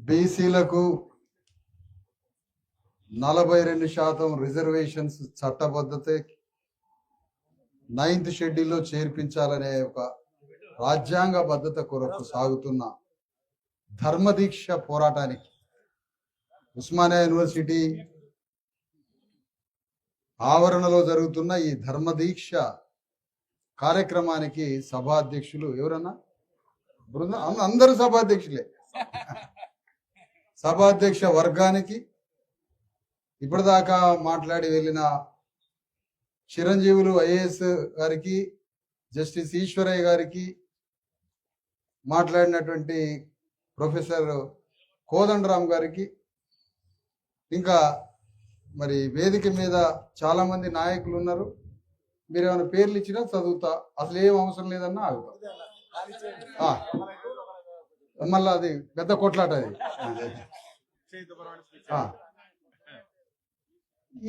బీసీలకు 42% రిజర్వేషన్స్ చట్టబద్ధత 9th షెడ్యూల్లో చేర్పించాలనే ఒక రాజ్యాంగ బద్ధత కొరకు సాగుతున్న ధర్మదీక్ష పోరాటానికి ఉస్మానియా యూనివర్సిటీ ఆవరణలో జరుగుతున్న ఈ ధర్మదీక్ష కార్యక్రమానికి సభాధ్యక్షులు ఎవరన్నా బృందం అందరూ సభాధ్యక్షులే. సభాధ్యక్ష వర్గానికి ఇప్పటిదాకా మాట్లాడి వెళ్ళిన చిరంజీవులు ఐఏఎస్ గారికి, జస్టిస్ ఈశ్వరయ్య గారికి, మాట్లాడినటువంటి ప్రొఫెసర్ కోదండరామ్ గారికి, ఇంకా మరి వేదిక మీద చాలా మంది నాయకులు ఉన్నారు. మీరు ఏమైనా పేర్లు ఇచ్చినా చదువుతా, అసలు ఏం అవసరం లేదన్నా ఆగుతా. మళ్ళీ అది పెద్ద కొట్లాట. అది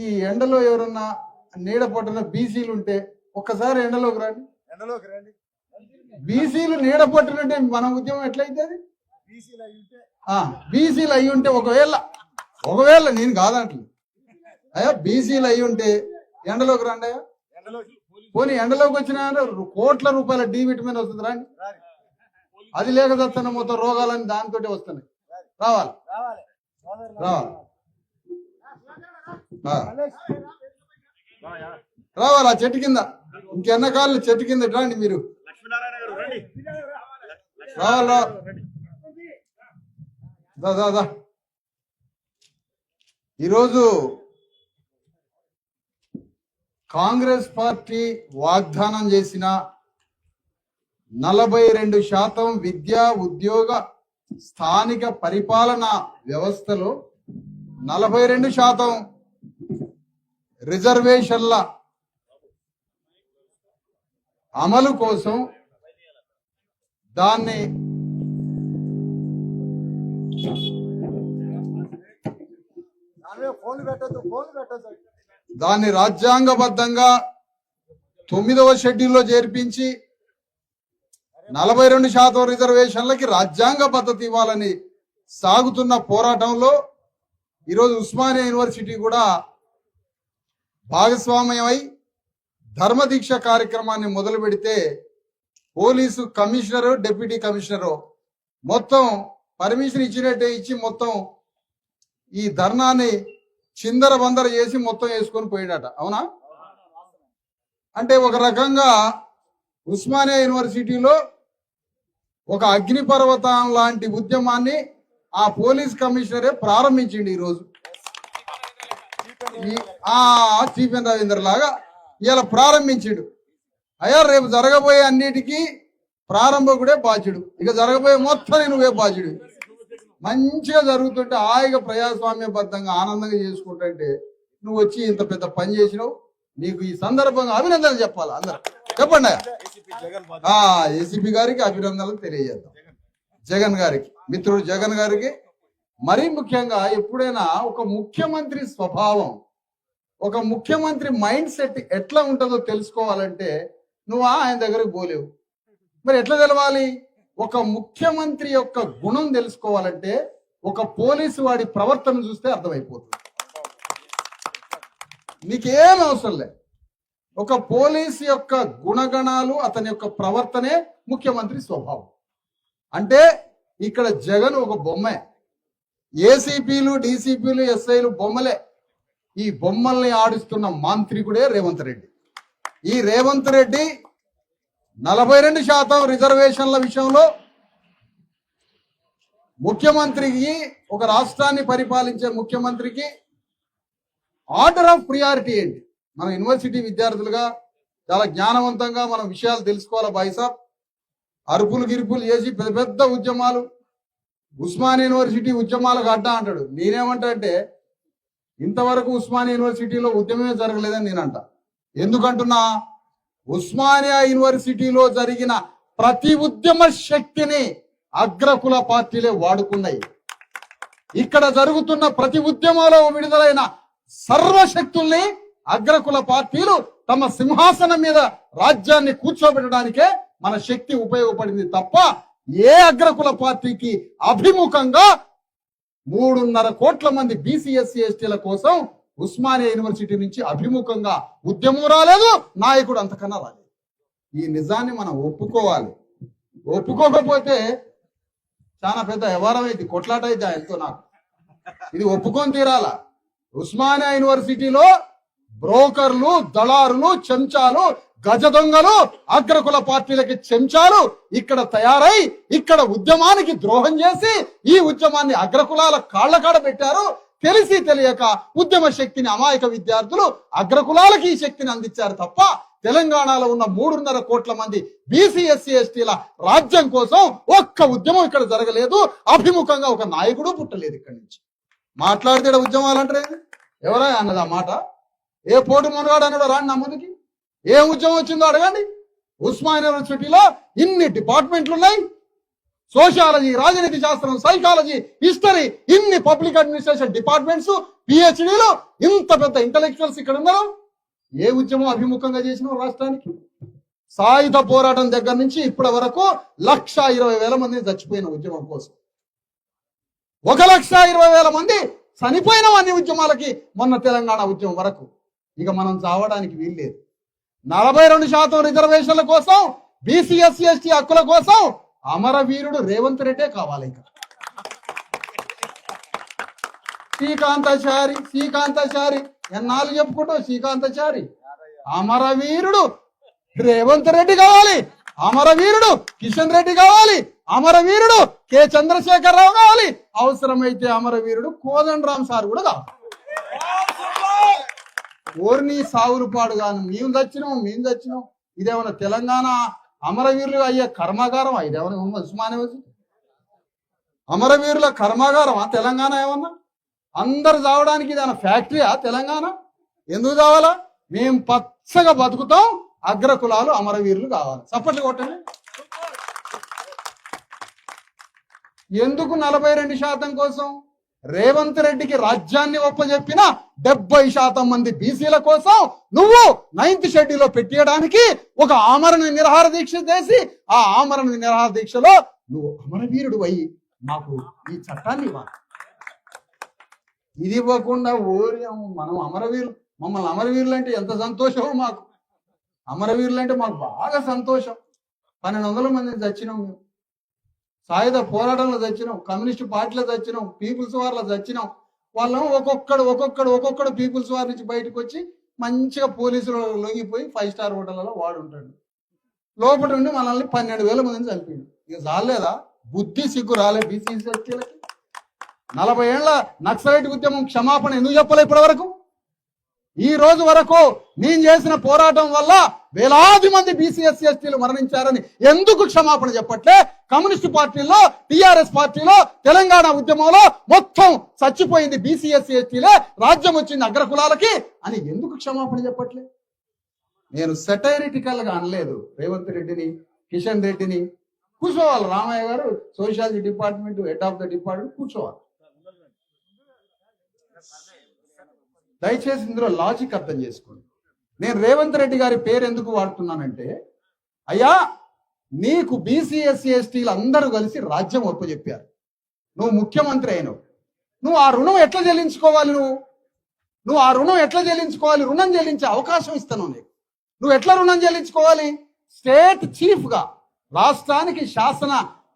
ఈ ఎండలో ఎవరన్నా నీడ పట్టున బీసీలు ఉంటే ఒక్కసారి ఎండలోకి రండి. బీసీలు నీడ పట్టునంటే మన ఉద్యమం ఎట్లయితుంది? బీసీలు అయి ఉంటే ఒకవేళ నేను కాదంటలేదు అయ్యా, బీసీలు అయి ఉంటే ఎండలోకి రండి అయ్యా. పోనీ ఎండలోకి వచ్చిన కోట్ల రూపాయల డి విటమిన్ వస్తుంది, రండి. అది లేక వస్తున్న మొత్తం రోగాలని దానితో వస్తున్నాయి. రావాలి రావాలి ఆ చెట్టు కింద, ఇంకెన్నకాళ్ళు చెట్టు కింద రండి మీరు. రావాలా దా. ఈరోజు కాంగ్రెస్ పార్టీ వాగ్దానం చేసిన 42% విద్యా ఉద్యోగ స్థానిక పరిపాలన వ్యవస్థలో 42% రిజర్వేషన్ల అమలు కోసం దాన్ని రాజ్యాంగబద్ధంగా 9వ షెడ్యూల్లో చేర్పించి 42% రిజర్వేషన్లకి రాజ్యాంగ పద్ధతి ఇవ్వాలని సాగుతున్న పోరాటంలో ఈరోజు ఉస్మానియా యూనివర్సిటీ కూడా భాగస్వామ్యమై ధర్మదీక్ష కార్యక్రమాన్ని మొదలు పెడితే పోలీసు కమిషనరు, డిప్యూటీ కమిషనరు మొత్తం పర్మిషన్ ఇచ్చినట్టే ఇచ్చి మొత్తం ఈ ధర్నాన్ని చిందర బందర చేసి మొత్తం వేసుకొని పోయాడట. అవునా? అంటే ఒక రకంగా ఉస్మానియా యూనివర్సిటీలో ఒక అగ్నిపర్వతం లాంటి ఉద్యమాన్ని ఆ పోలీస్ కమిషనరే ప్రారంభించింది. ఈరోజు చీఫ్ అండ్ రవీందర్ లాగా ఇలా ప్రారంభించాడు. అయ్యా, రేపు జరగబోయే అన్నిటికీ ప్రారంభకుడే బాధ్యుడు, ఇక జరగబోయే మొత్తం నువ్వే బాధ్యుడు. మంచిగా జరుగుతుంటే హాయిగా ప్రజాస్వామ్యబద్ధంగా ఆనందంగా చేసుకుంటుంటే నువ్వు వచ్చి ఇంత పెద్ద పని చేసినావు. నీకు ఈ సందర్భంగా అభినందనలు చెప్పాలి. అందరూ చెప్పండి. ఏసీపీ గారికి అభినందనలు తెలియజేద్దాం. జగన్ గారికి, మిత్రుడు జగన్ గారికి మరీ ముఖ్యంగా ఎప్పుడైనా ఒక ముఖ్యమంత్రి స్వభావం, ఒక ముఖ్యమంత్రి మైండ్ సెట్ ఎట్లా ఉంటుందో తెలుసుకోవాలంటే నువ్వు ఆయన దగ్గరకు పోలేవు. మరి ఎట్లా తెలవాలి? ఒక ముఖ్యమంత్రి యొక్క గుణం తెలుసుకోవాలంటే ఒక పోలీసు వాడి ప్రవర్తన చూస్తే అర్థమైపోతుంది. నీకేం అవసరం లే, ఒక పోలీసు యొక్క గుణగణాలు, అతని యొక్క ప్రవర్తనే ముఖ్యమంత్రి స్వభావం. అంటే ఇక్కడ జగన్ ఒక బొమ్మే, ఏసీపీలు, డీసీపీలు, ఎస్ఐలు బొమ్మలే. ఈ బొమ్మల్ని ఆడిస్తున్న మాంత్రికుడే రేవంత్ రెడ్డి. ఈ రేవంత్ రెడ్డి 42% రిజర్వేషన్ల విషయంలో ముఖ్యమంత్రికి, ఒక రాష్ట్రాన్ని పరిపాలించే ముఖ్యమంత్రికి ఆర్డర్ ఆఫ్ ప్రియారిటీ ఏంటి? మన యూనివర్సిటీ విద్యార్థులుగా చాలా జ్ఞానవంతంగా మనం విషయాలు తెలుసుకోవాలి. బాయిసాబ్ అరుపులు గిరుపులు చేసి పెద్ద పెద్ద ఉద్యమాలు, ఉస్మానియా యూనివర్సిటీ ఉద్యమాలకు అడ్డా అంటాడు. నేనేమంటా అంటే ఇంతవరకు ఉస్మానియా యూనివర్సిటీలో ఉద్యమమే జరగలేదని నేనంట. ఎందుకంటున్నా, ఉస్మానియా యూనివర్సిటీలో జరిగిన ప్రతి ఉద్యమ శక్తిని అగ్రకుల పార్టీలే వాడుకున్నాయి. ఇక్కడ జరుగుతున్న ప్రతి ఉద్యమంలో విడుదలైన సర్వశక్తుల్ని అగ్రకుల పార్టీలు తమ సింహాసనం మీద రాజ్యాన్ని కూర్చోబెట్టడానికే మన శక్తి ఉపయోగపడింది తప్ప ఏ అగ్రకుల పార్టీకి అభిముఖంగా 3.5 కోట్ల మంది బీసీ ఎస్సీ ఎస్టీల కోసం ఉస్మానియా యూనివర్సిటీ నుంచి అభిముఖంగా ఉద్యమం రాలేదు, నాయకుడు అంతకన్నా రాలేదు. ఈ నిజాన్ని మనం ఒప్పుకోవాలి. ఒప్పుకోకపోతే చాలా పెద్ద వ్యవహారం అయితే, కొట్లాట అయితే ఆయనతో నాకు. ఇది ఒప్పుకొని తీరాల. ఉస్మానియా యూనివర్సిటీలో బ్రోకర్లు, దళారులు, చెంచాలు, గజ దొంగలు, అగ్రకుల పార్టీలకి చెంచాలు ఇక్కడ తయారై ఇక్కడ ఉద్యమానికి ద్రోహం చేసి ఈ ఉద్యమాన్ని అగ్రకులాల కాళ్లకాడ పెట్టారు. తెలిసి తెలియక ఉద్యమ శక్తిని అమాయక విద్యార్థులు అగ్రకులాలకి ఈ శక్తిని అందించారు తప్ప తెలంగాణలో ఉన్న 3.5 కోట్ల మంది బీసీ ఎస్సీ ఎస్టీల రాజ్యం కోసం ఒక్క ఉద్యమం ఇక్కడ జరగలేదు. అభిముఖంగా ఒక నాయకుడు పుట్టలేదు. ఇక్కడి నుంచి మాట్లాడితే ఉద్యమాలు అంటారే ఎవరా అన్నది ఆ మాట. ఏ పోటు మునగాడు అన్నాడో రాండి నా ముందుకి. ఏ ఉద్యమం వచ్చిందో అడగండి. ఉస్మానియా యూనివర్సిటీలో ఇన్ని డిపార్ట్మెంట్లు ఉన్నాయి. సోషియాలజీ, రాజనీతి శాస్త్రం, సైకాలజీ, హిస్టరీ, ఇన్ని పబ్లిక్ అడ్మినిస్ట్రేషన్ డిపార్ట్మెంట్స్, పిహెచ్డీలు, ఇంత పెద్ద ఇంటలెక్చువల్స్ ఇక్కడ ఉన్నారు. ఏ ఉద్యమం అభిముఖంగా చేసినాం రాష్ట్రానికి? సాయుధ పోరాటం దగ్గర నుంచి ఇప్పటి వరకు 1,20,000 మంది చచ్చిపోయిన ఉద్యమం కోసం. 1,20,000 మంది చనిపోయిన అన్ని ఉద్యమాలకి మొన్న తెలంగాణ ఉద్యమం వరకు. ఇక మనం చావడానికి వీల్లేదు. 42% రిజర్వేషన్ల కోసం, బీసీ ఎస్సీ ఎస్టీ హక్కుల కోసం అమరవీరుడు రేవంత్ రెడ్డే కావాలి. ఇక శ్రీకాంతాచారి ఎన్నాళ్ళు చెప్పుకుంటావు? శ్రీకాంతాచారి అమరవీరుడు రేవంత్ రెడ్డి కావాలి, అమరవీరుడు కిషన్ రెడ్డి కావాలి, అమరవీరుడు కె చంద్రశేఖరరావు కావాలి, అవసరమైతే అమరవీరుడు కోదండరామ్ సార్ కూడా కావాలి. ఓర్ని సావులు పాడుగాను మేము చచ్చినాం. ఇదేమన్నా తెలంగాణ అమరవీరులు అయ్యే కర్మాగారం? ఇదేమన్నా ఉస్మానియా అమరవీరుల కర్మాగారమా తెలంగాణ? ఏమన్నా అందరు చావడానికి ఇదేమన్నా ఫ్యాక్టరీయా తెలంగాణ? ఎందుకు చావాలా? మేము పచ్చగా బతుకుతాం, అగ్రకులాలు అమరవీరులు కావాలి. చప్పట్లు కొట్టండి. ఎందుకు 42% కోసం? రేవంత్ రెడ్డికి రాజ్యాన్ని ఒప్పజెప్పిన 70% మంది బీసీల కోసం నువ్వు 9th షెడ్యూల్లో పెట్టేయడానికి ఒక ఆమరణ నిరాహార దీక్ష చేసి ఆ ఆమరణ నిరాహార దీక్షలో నువ్వు అమరవీరుడు అయ్యి మాకు ఈ చట్టాన్ని ఇవ్వాలి. ఇది ఇవ్వకుండా మనం మమ్మల్ని అమరవీరులు అంటే ఎంత సంతోషమో మాకు. అమరవీరులు అంటే మాకు బాగా సంతోషం. 1200 మందిని చచ్చినాం మేము. సాయుధ పోరాటంలో చచ్చినాం, కమ్యూనిస్టు పార్టీలో చచ్చినాం, పీపుల్స్ వార్లో చచ్చినాం. వాళ్ళం ఒక్కొక్కడు పీపుల్స్ వార్ నుంచి బయటకు వచ్చి మంచిగా పోలీసులు లొంగిపోయి 5 స్టార్ హోటళ్లలో వాడుంటాడు. లోపల ఉండి మనల్ని 12,000 మందిని చంపిండు. ఇక చాలేదా? బుద్ధి సిగ్గు రాలే బీసీ ఎస్టీలకి? 40 ఏళ్ల నక్సలైట్ ఉద్యమం క్షమాపణ ఎందుకు చెప్పలే ఇప్పటి వరకు? ఈ రోజు వరకు నేను చేసిన పోరాటం వల్ల వేలాది మంది బీసీ ఎస్సీ ఎస్టీలు మరణించారని ఎందుకు క్షమాపణ చెప్పట్లే? కమ్యూనిస్టు పార్టీలో, టిఆర్ఎస్ పార్టీలో, తెలంగాణ ఉద్యమంలో మొత్తం చచ్చిపోయింది బీసీ ఎస్సీ ఎస్టీలే, రాజ్యం వచ్చింది అగ్రకులాలకి అని ఎందుకు క్షమాపణ చెప్పట్లే? నేను సెటైరిటికల్ గా అనలేదు రేవంత్ రెడ్డిని, కిషన్ రెడ్డిని. కూర్చోవాలి రామయ్య గారు, sociology department head of the department కూర్చోవాలి. దయచేసి ఇందులో లాజిక్ అర్థం చేసుకోండి. నేను రేవంత్ రెడ్డి గారి పేరు ఎందుకు వాడుతున్నానంటే, అయ్యా నీకు బీసీ ఎస్సీ ఎస్టీలు అందరూ కలిసి రాజ్యం ఒప్పజెప్పారు. నువ్వు ముఖ్యమంత్రి అయినవు. నువ్వు ఆ రుణం ఎట్లా చెల్లించుకోవాలి? నువ్వు ఆ రుణం ఎట్లా చెల్లించుకోవాలి? రుణం చెల్లించే అవకాశం ఇస్తాను నీకు. నువ్వు ఎట్లా రుణం చెల్లించుకోవాలి? స్టేట్ చీఫ్ గా రాష్ట్రానికి శాసన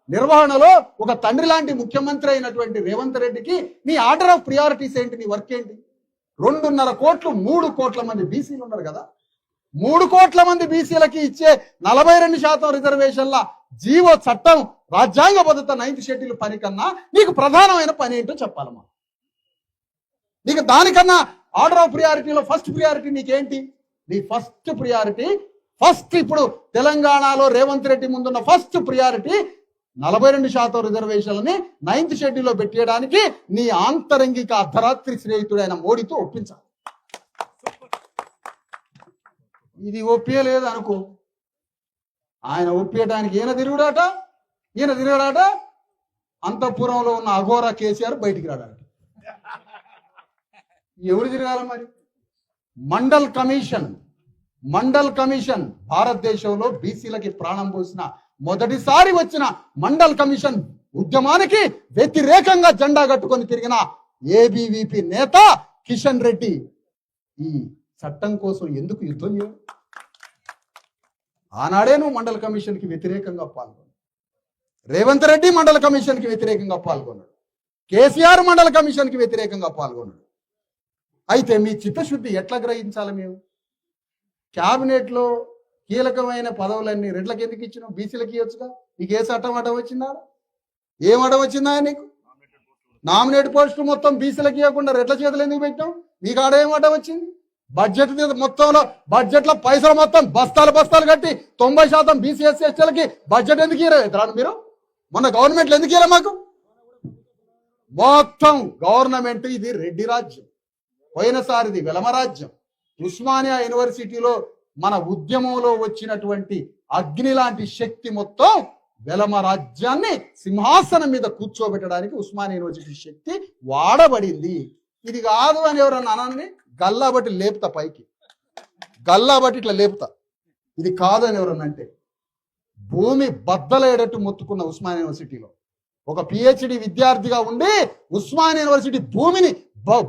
నిర్వహణలో ఒక తండ్రి లాంటి ముఖ్యమంత్రి అయినటువంటి రేవంత్ రెడ్డికి నీ ఆర్డర్ ఆఫ్ ప్రియారిటీస్ ఏంటి? నీ వర్క్ ఏంటి? 2.5 కోట్లు 3 కోట్ల మంది బీసీలు ఉన్నారు కదా. 3 కోట్ల మంది బీసీలకి ఇచ్చే 42% రిజర్వేషన్ల జీవో చట్టం రాజ్యాంగ భద్రత 9th షెడ్యూల్ పని కన్నా నీకు ప్రధానమైన పని ఏంటో చెప్పాలమ్మా. నీకు దానికన్నా ఆర్డర్ ఆఫ్ ప్రియారిటీలో ఫస్ట్ ప్రియారిటీ నీకేంటి? నీ ఫస్ట్ ప్రియారిటీ ఇప్పుడు తెలంగాణలో రేవంత్ రెడ్డి ముందున్న ఫస్ట్ ప్రియారిటీ 42% రిజర్వేషన్లని 9th షెడ్యూల్లో పెట్టేయడానికి నీ ఆంతరంగిక అర్ధరాత్రి స్నేహితుడైన మోడీతో ఒప్పించాలి. ఇది ఒప్పేయలేదు అనుకో, ఆయన ఒప్పేయడానికి ఈయన తిరుగుడాట అంతఃపురంలో ఉన్న అఘోరా కేసీఆర్ బయటికి రాడాట. ఎవరు తిరగాల మరి? మండల్ కమిషన్ భారతదేశంలో బీసీలకి ప్రాణం పోసిన మొదటిసారి వచ్చిన మండల్ కమిషన్ ఉద్యమానికి వ్యతిరేకంగా జెండా కట్టుకొని తిరిగిన ఏబీవీపీ నేత కిషన్ రెడ్డి ఈ చట్టం కోసం ఎందుకు యుద్ధం చేయడు? ఆనాడే నువ్వు మండల కమిషన్కి వ్యతిరేకంగా పాల్గొన్నాడు. రేవంత్ రెడ్డి మండల కమిషన్కి వ్యతిరేకంగా పాల్గొన్నాడు. కేసీఆర్ మండల కమిషన్కి వ్యతిరేకంగా పాల్గొన్నాడు. అయితే మీ చిత్తశుద్ధి ఎట్లా గ్రహించాలి? మేము క్యాబినెట్లో కీలకమైన పదవులన్నీ రెడ్లకు ఎందుకు ఇచ్చినావు? బీసీలకు ఇవ్వచ్చుగా. నీకు ఏ చట్టం అడ్డం వచ్చిందా? ఏం అడ్డం వచ్చిందా నీకు? నామినేట్ పోస్టులు మొత్తం బీసీలకు ఇవ్వకుండా రెడ్ల చేతులు ఎందుకు పెట్టావు? నీకు ఆడేం అడ్డం వచ్చింది? బడ్జెట్ మొత్తంలో బడ్జెట్లో పైసలు మొత్తం బస్తాలు కట్టి 90% బీసీ ఎస్సీ ఎస్టీలకి బడ్జెట్ ఎందుకు ఇవ్వలేదు? మీరు మొన్న గవర్నమెంట్లు ఎందుకు ఇవ్వలే? మాకు మొత్తం గవర్నమెంట్ ఇది రెడ్డి రాజ్యం, పోయినసారిది వెలమ రాజ్యం. ఉస్మానియా యూనివర్సిటీలో మన ఉద్యమంలో వచ్చినటువంటి అగ్ని లాంటి శక్తి మొత్తం వెలమ రాజ్యాన్ని సింహాసనం మీద కూర్చోబెట్టడానికి ఉస్మానియా యూనివర్సిటీ శక్తి వాడబడింది. ఇది కాదు అని ఎవరన్నా అనాన్ని గల్లా బట్టి లేపుతా, పైకి గల్లా బట్టి ఇట్లా లేపుతా. ఇది కాదు అని ఎవరన్నా అంటే భూమి బద్దలేడట్టు మొత్తుకున్న ఉస్మానియా యూనివర్సిటీలో ఒక పిహెచ్డి విద్యార్థిగా ఉండి ఉస్మానియా యూనివర్సిటీ భూమిని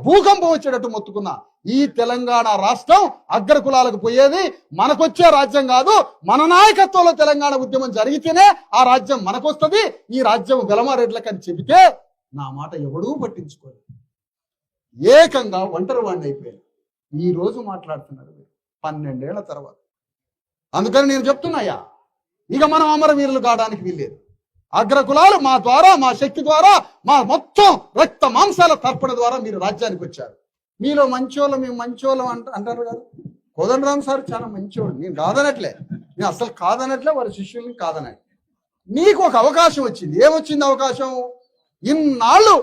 భూకంపం వచ్చేటట్టు మొత్తుకున్న ఈ తెలంగాణ రాష్ట్రం అగ్రకులాలకు పోయేది మనకొచ్చే రాజ్యం కాదు. మన నాయకత్వంలో తెలంగాణ ఉద్యమం జరిగితేనే ఆ రాజ్యం మనకొస్తుంది. ఈ రాజ్యం వెలమారెడ్లకని చెబితే నా మాట ఎవడూ పట్టించుకోలేదు. ఏకంగా ఒంటరి వాడిని అయిపోయారు. ఈ రోజు మాట్లాడుతున్నారు 12 ఏళ్ల తర్వాత. అందుకని నేను చెప్తున్నాయా, ఇక మనం అమరవీరులు కావడానికి వీల్లేదు. అగ్రకులాలు మా ద్వారా, మా శక్తి ద్వారా, మా మొత్తం రక్త మాంసాల తర్పణ ద్వారా మీరు రాజ్యానికి వచ్చారు. మీలో మంచోళ్ళం, మేము మంచోళ్ళం అంటారు కదా. కోదండరామ్ సార్ చాలా మంచోడు, నేను కాదనట్లే, నేను అసలు కాదనట్లే, వారి శిష్యుల్ని కాదనట్లే. నీకు ఒక అవకాశం వచ్చింది. ఏమొచ్చింది అవకాశం? ఇన్నాళ్ళు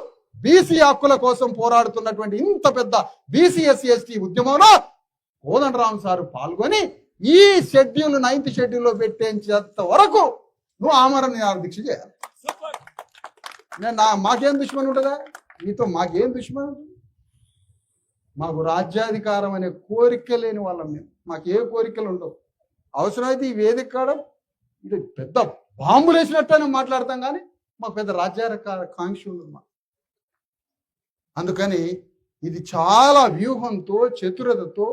బీసీ హక్కుల కోసం పోరాడుతున్నటువంటి ఇంత పెద్ద బీసీ ఎస్సీ ఎస్టీ ఉద్యమంలో కోదండరామ్ సార్ పాల్గొని ఈ షెడ్యూల్ 9th షెడ్యూల్లో పెట్టేంత వరకు నువ్వు ఆమరణ నిరాహార దీక్ష చేయాలి. మాకేం దుష్మని ఉంటుందా? నీతో మాకేం దుష్మని ఉంటుంది? మాకు రాజ్యాధికారం అనే కోరిక లేని వాళ్ళం మేము. మాకు ఏ కోరికలు ఉండవు. అవసరమైతే ఈ వేదిక కాడ ఇది పెద్ద బాంబులు వేసినట్టు మాట్లాడతాం, కానీ మాకు పెద్ద రాజ్యాధికార కాంక్ష ఉండదు మాకు. అందుకని ఇది చాలా వ్యూహంతో, చతురతతో,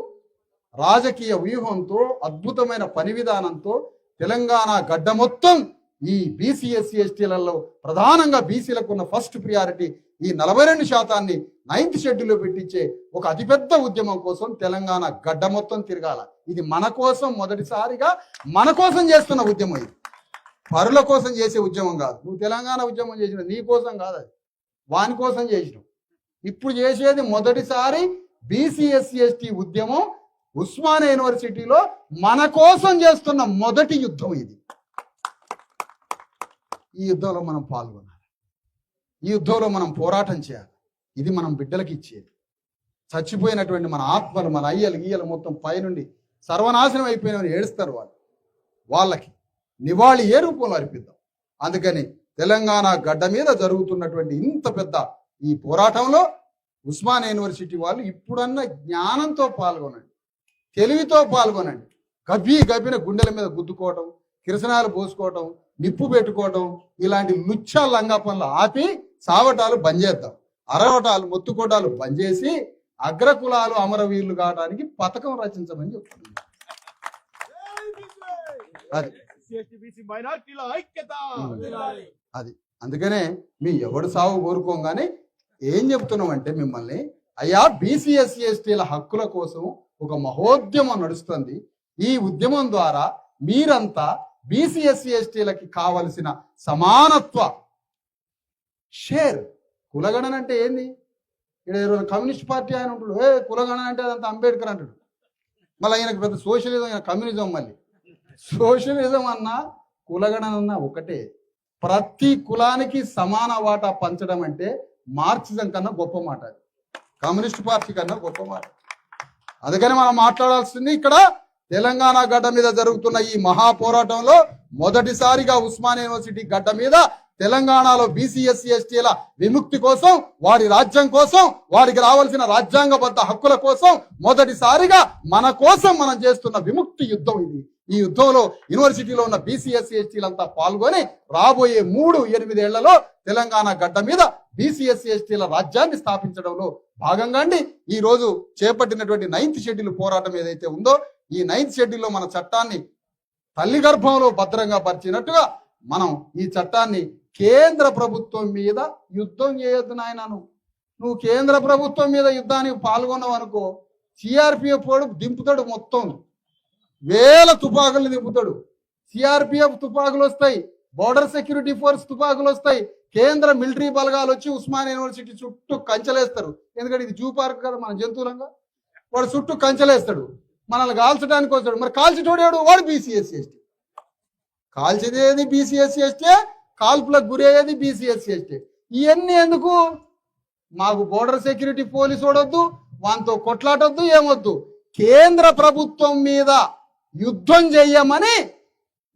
రాజకీయ వ్యూహంతో, అద్భుతమైన పని విధానంతో తెలంగాణ గడ్డ మొత్తం ఈ బీసీ ఎస్సీ ఎస్టీలలో ప్రధానంగా బీసీలకు ఉన్న ఫస్ట్ ప్రియారిటీ ఈ 42% 9th షెడ్యూల్లో పెట్టించే ఒక అతిపెద్ద ఉద్యమం కోసం తెలంగాణ గడ్డ మొత్తం తిరగాల. ఇది మన కోసం, మొదటిసారిగా మన కోసం చేస్తున్న ఉద్యమం. ఇది పరుల కోసం చేసే ఉద్యమం కాదు. నువ్వు తెలంగాణ ఉద్యమం చేసిన నీ కోసం కాదు, అది వాని కోసం చేసినావు. ఇప్పుడు చేసేది మొదటిసారి బీసీ ఎస్సీ ఎస్టీ ఉద్యమం ఉస్మానియా యూనివర్సిటీలో మన కోసం చేస్తున్న మొదటి యుద్ధం ఇది. ఈ యుద్ధంలో మనం పాల్గొనాలి. ఈ యుద్ధంలో మనం పోరాటం చేయాలి. ఇది మనం బిడ్డలకి ఇచ్చేది. చచ్చిపోయినటువంటి మన ఆత్మలు, మన అయ్యలు గీయలు మొత్తం పైనుండి సర్వనాశనం అయిపోయినని ఏడుస్తారు. వాళ్ళకి నివాళి ఏ రూపంలో అర్పిద్దాం. అందుకని తెలంగాణ గడ్డ మీద జరుగుతున్నటువంటి ఇంత పెద్ద ఈ పోరాటంలో ఉస్మానియా యూనివర్సిటీ వాళ్ళు ఇప్పుడన్నా జ్ఞానంతో పాల్గొనండి, తెలివితో పాల్గొనండి. గబ్బిన గుండెల మీద గుద్దుకోవటం, కిరసనాలు పోసుకోవటం, నిప్పు పెట్టుకోవటం, ఇలాంటి లుచ్చా లంగా పనులు ఆపి సావటాలు బంద్ చేద్దాం. అరవటాలు, మొత్తుకోటాలు బంద్ చేసి అగ్రకులాలు అమరవీరులు కావడానికి పథకం రచించమని చెప్తున్నాను. అది అందుకనే మీ ఎవడు సాగు కోరుకోగానే ఏం చెప్తున్నాం అంటే మిమ్మల్ని, అయ్యా బీసీ ఎస్సీ ఎస్టీల హక్కుల కోసం ఒక మహోద్యమం నడుస్తుంది. ఈ ఉద్యమం ద్వారా మీరంతా బీసీ ఎస్సీ ఎస్టీలకి కావలసిన సమానత్వ షేర్. కులగణన అంటే ఏంది? ఇక్కడ కమ్యూనిస్ట్ పార్టీ ఆయన ఉంటాడు, కులగణన అంటే అదంతా అంబేద్కర్ అంటాడు. మళ్ళీ ఆయనకు పెద్ద సోషలిజం, ఆయన కమ్యూనిజం. మళ్ళీ సోషలిజం అన్నా కులగణన అన్నా ఒకటే. ప్రతి కులానికి సమాన వాటా పంచడం అంటే మార్క్సిజం కన్నా గొప్ప మాట, అది కమ్యూనిస్ట్ పార్టీ కన్నా గొప్ప మాట. అందుకని మనం మాట్లాడాల్సింది ఇక్కడ తెలంగాణ గడ్డ మీద జరుగుతున్న ఈ మహా పోరాటంలో మొదటిసారిగా ఉస్మానియా యూనివర్సిటీ గడ్డ మీద తెలంగాణలో బీసీ ఎస్సీ ఎస్టీల విముక్తి కోసం, వారి రాజ్యం కోసం, వారికి రావాల్సిన రాజ్యాంగబద్ధ హక్కుల కోసం మొదటిసారిగా మన కోసం మనం చేస్తున్న విముక్తి యుద్ధం ఇది. ఈ యుద్ధంలో యూనివర్సిటీలో ఉన్న బీసీఎస్సీ ఎస్టీలంతా పాల్గొని రాబోయే 3-8 ఏళ్లలో తెలంగాణ గడ్డ మీద బీసీఎస్సీ ఎస్టీల రాజ్యాన్ని స్థాపించడంలో భాగంగా అండి ఈ రోజు చేపట్టినటువంటి 9th షెడ్యూల్ పోరాటం ఏదైతే ఉందో ఈ 9th షెడ్యూల్లో మన చట్టాన్ని తల్లి గర్భంలో భద్రంగా పరిచినట్టుగా మనం ఈ చట్టాన్ని కేంద్ర ప్రభుత్వం మీద యుద్ధం చేయొద్దు నాయన. నువ్వు కేంద్ర ప్రభుత్వం మీద యుద్ధానికి పాల్గొన్నావు అనుకో, సిఆర్పిఎఫ్ వాడు దింపుతాడు, మొత్తం వేల తుపాకులు దింపుతాడు. సిఆర్పిఎఫ్ తుపాకులు వస్తాయి, బోర్డర్ సెక్యూరిటీ ఫోర్స్ తుపాకులు వస్తాయి, కేంద్ర మిలిటరీ బలగాలు వచ్చి ఉస్మానియా యూనివర్సిటీ చుట్టూ కంచెలేస్తారు. ఎందుకంటే ఇది జూ పార్క్ కదా, మన జంతువులంగా వాడు చుట్టూ కంచెలేస్తాడు, మనల్ని కాల్చడానికి వస్తాడు. మరి కాల్చిటోడేవాడు వాడు బీసీఎస్సీ ఎస్టీ, కాల్చేది బీసీఎస్సీ ఎస్టీ, కాల్పులకు గురయ్యేది బీసీఎస్సీ ఎస్టీ. ఇవన్నీ ఎందుకు? మాకు బోర్డర్ సెక్యూరిటీ పోలీసు వాడొద్దు, వాంతో కొట్లాటొద్దు, ఏమొద్దు. కేంద్ర ప్రభుత్వం మీద యుద్ధం చెయ్యమని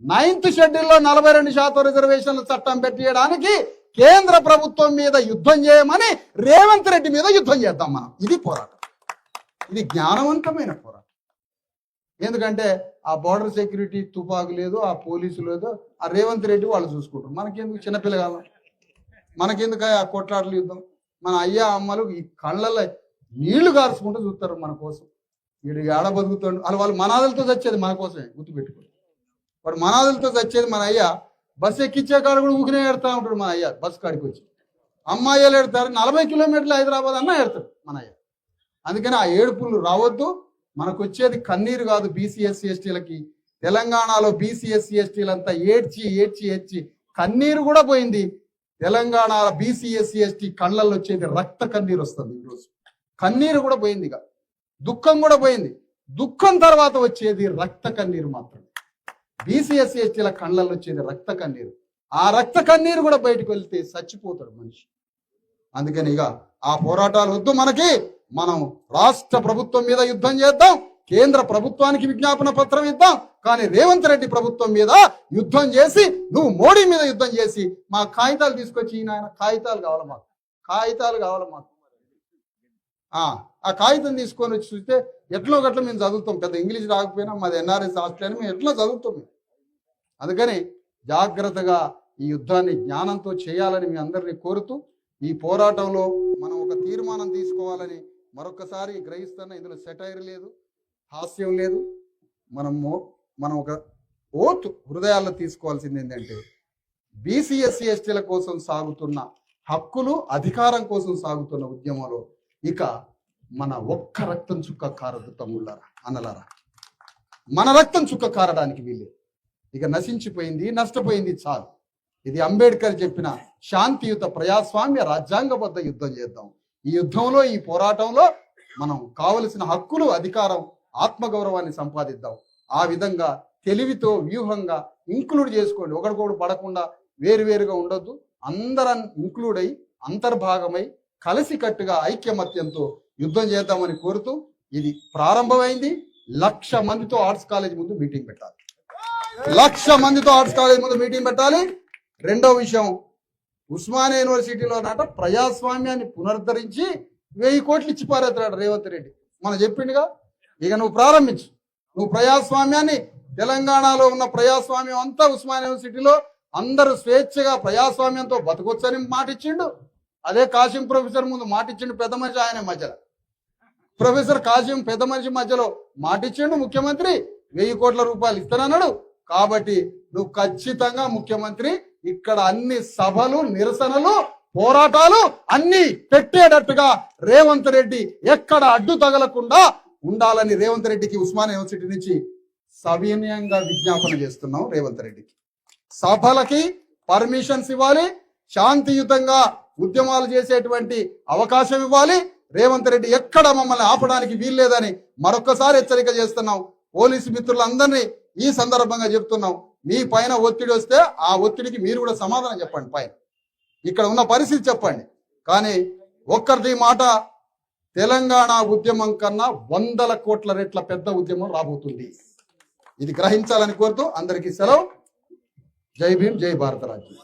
9th షెడ్యూల్లో 42% రిజర్వేషన్ల చట్టం పెట్టేయడానికి కేంద్ర ప్రభుత్వం మీద యుద్ధం చేయమని రేవంత్ రెడ్డి మీద యుద్ధం చేద్దాం మనం. ఇది పోరాటం, ఇది జ్ఞానవంతమైన పోరాటం. ఎందుకంటే ఆ బోర్డర్ సెక్యూరిటీ తుపాకు లేదు, ఆ పోలీసు లేదు, ఆ రేవంత్ రెడ్డి వాళ్ళు చూసుకుంటారు. మనకెందుకు చిన్నపిల్లగాలం, మనకెందుకు ఆ కొట్లాటలు యుద్ధం? మన అయ్యా అమ్మలు ఈ కళ్ళల్లో నీళ్లు గారుచుకుంటూ చూస్తారు మన కోసం. వీడు ఏడ బతుకుతాడు, వాళ్ళు మనాదులతో చచ్చేది మన కోసమే, గుర్తుపెట్టుకోండి. వాడు మనాదులతో చచ్చేది మన అయ్యా. బస్సు ఎక్కించే కాడ కూడా ఊకినే ఎడతా ఉంటాడు మన అయ్యా. బస్సు కాడికి వచ్చి అమ్మాయిలు ఎడతారు, 40 కిలోమీటర్లు హైదరాబాద్ అన్నా ఎడతాడు మన అయ్యా. అందుకని ఆ ఏడుపులు రావద్దు. మనకు వచ్చేది కన్నీరు కాదు బీసీఎస్సీ ఎస్టీలకి. తెలంగాణలో బీసీఎస్సీ ఎస్టీలంతా ఏడ్చి కన్నీరు కూడా పోయింది. తెలంగాణ బీసీఎస్సీ ఎస్టీ కళ్ళల్లో వచ్చేది రక్త కన్నీరు వస్తుంది. ఈరోజు కన్నీరు కూడా పోయింది, ఇక దుఃఖం కూడా పోయింది. దుఃఖం తర్వాత వచ్చేది రక్త కన్నీరు మాత్రమే. బీసీఎస్సీ ఎస్టీల కళ్ళల్లో వచ్చేది రక్త కన్నీరు. ఆ రక్త కన్నీరు కూడా బయటకు వెళ్తే చచ్చిపోతాడు మనిషి. అందుకని ఇక ఆ పోరాటాలు వద్దు మనకి. మనం రాష్ట్ర ప్రభుత్వం మీద యుద్ధం చేద్దాం, కేంద్ర ప్రభుత్వానికి విజ్ఞాపన పత్రం ఇద్దాం. కానీ రేవంత్ రెడ్డి ప్రభుత్వం మీద యుద్ధం చేసి, నువ్వు మోడీ మీద యుద్ధం చేసి మా కాగితాలు తీసుకొచ్చి, నాయన కాగితాలు కావాలి మాకు, కాగితాలు కావాలి మాకు. ఆ కాగితం తీసుకొని వచ్చి చూస్తే ఎట్లో గట్ల మేము చదువుతాం. పెద్ద ఇంగ్లీష్ రాకపోయినా మాది ఎన్ఆర్ఎస్ హాస్టల్ మేము ఎట్లా చదువుతాం. అందుకని జాగ్రత్తగా ఈ యుద్ధాన్ని జ్ఞానంతో చేయాలని మీ అందరినీ కోరుతూ, ఈ పోరాటంలో మనం ఒక తీర్మానం తీసుకోవాలని మరొకసారి గ్రహిస్తున్న. ఇందులో సెటైర్ లేదు, హాస్యం లేదు. మనం ఒక ఓత్ హృదయాల్లో తీసుకోవాల్సింది ఏంటంటే, బీసీఎస్సీ ఎస్టీల కోసం సాగుతున్న హక్కులు, అధికారం కోసం సాగుతున్న ఉద్యమంలో ఇక మన ఒక్క రక్తం చుక్క కారదు తమ్ముళ్ళారా, అన్నలారా. మన రక్తం చుక్క కారడానికి వీలు. ఇక నశించిపోయింది, నష్టపోయింది చాలు. ఇది అంబేద్కర్ చెప్పిన శాంతియుత ప్రజాస్వామ్య రాజ్యాంగబద్ధ యుద్ధం చేద్దాం. ఈ యుద్ధంలో, ఈ పోరాటంలో మనం కావలసిన హక్కులు, అధికారం, ఆత్మగౌరవాన్ని సంపాదిద్దాం. ఆ విధంగా తెలివితో, వ్యూహంగా ఇంక్లూడ్ చేసుకోండి. ఒకరికొకడు పడకుండా వేరువేరుగా ఉండొద్దు. అందరం ఇంక్లూడ్ అయి, అంతర్భాగమై, కలిసికట్టుగా ఐక్యమత్యంతో యుద్ధం చేద్దామని కోరుతూ, ఇది ప్రారంభమైంది. 1,00,000 మందితో ఆర్ట్స్ కాలేజ్ ముందు మీటింగ్ పెట్టాలి. 1,00,000 మందితో ఆర్ట్స్ కాలేజ్ ముందు మీటింగ్ పెట్టాలి. రెండో విషయం, ఉస్మానియా యూనివర్సిటీలో ప్రజాస్వామ్యాన్ని పునరుద్ధరించి 1000 కోట్లు ఇచ్చి పారేస్తాడు రేవంత్ రెడ్డి. మనం చెప్పిండుగా, ఇక నువ్వు ప్రారంభించు. నువ్వు ప్రజాస్వామ్యాన్ని, తెలంగాణలో ఉన్న ప్రజాస్వామ్యం అంతా ఉస్మానియా యూనివర్సిటీలో అందరూ స్వేచ్ఛగా ప్రజాస్వామ్యంతో బతకొచ్చని మాట ఇచ్చిండు. అదే కాశీం ప్రొఫెసర్ ముందు మాట ఇచ్చిండు పెద్ద మనిషి. ఆయన మధ్యలో ప్రొఫెసర్ కాశీం పెద్ద మనిషి మధ్యలో మాట ఇచ్చిండు. ముఖ్యమంత్రి 1000 కోట్ల రూపాయలు ఇస్తానన్నాడు. కాబట్టి నువ్వు ఖచ్చితంగా ముఖ్యమంత్రి ఇక్కడ అన్ని సభలు, నిరసనలు, పోరాటాలు అన్ని పెట్టేటట్టుగా రేవంత్ రెడ్డి ఎక్కడ అడ్డు తగలకుండా ఉండాలని రేవంత్ రెడ్డికి ఉస్మానియా యూనివర్సిటీ నుంచి సవినయంగా విజ్ఞాపన చేస్తున్నాం. రేవంత్ రెడ్డికి సభలకి పర్మిషన్స్ ఇవ్వాలి, శాంతియుతంగా ఉద్యమాలు చేసేటువంటి అవకాశం ఇవ్వాలి. రేవంత్ రెడ్డి ఎక్కడ మమ్మల్ని ఆపడానికి వీల్లేదని మరొక్కసారి హెచ్చరిక చేస్తున్నాం. పోలీసు మిత్రులందరినీ ఈ సందర్భంగా చెప్తున్నాం, మీ పైన ఒత్తిడి వస్తే ఆ ఒత్తిడికి మీరు కూడా సమాధానం చెప్పండి. పైన ఇక్కడ ఉన్న పరిస్థితి చెప్పండి. కానీ ఒక్కరిది మాట, తెలంగాణ ఉద్యమం కన్నా 100 కోట్ల రెట్ల పెద్ద ఉద్యమం రాబోతుంది. ఇది గ్రహించాలని కోరుతూ అందరికీ సెలవు. జై భీమ్, జై భారత రాజ్యం.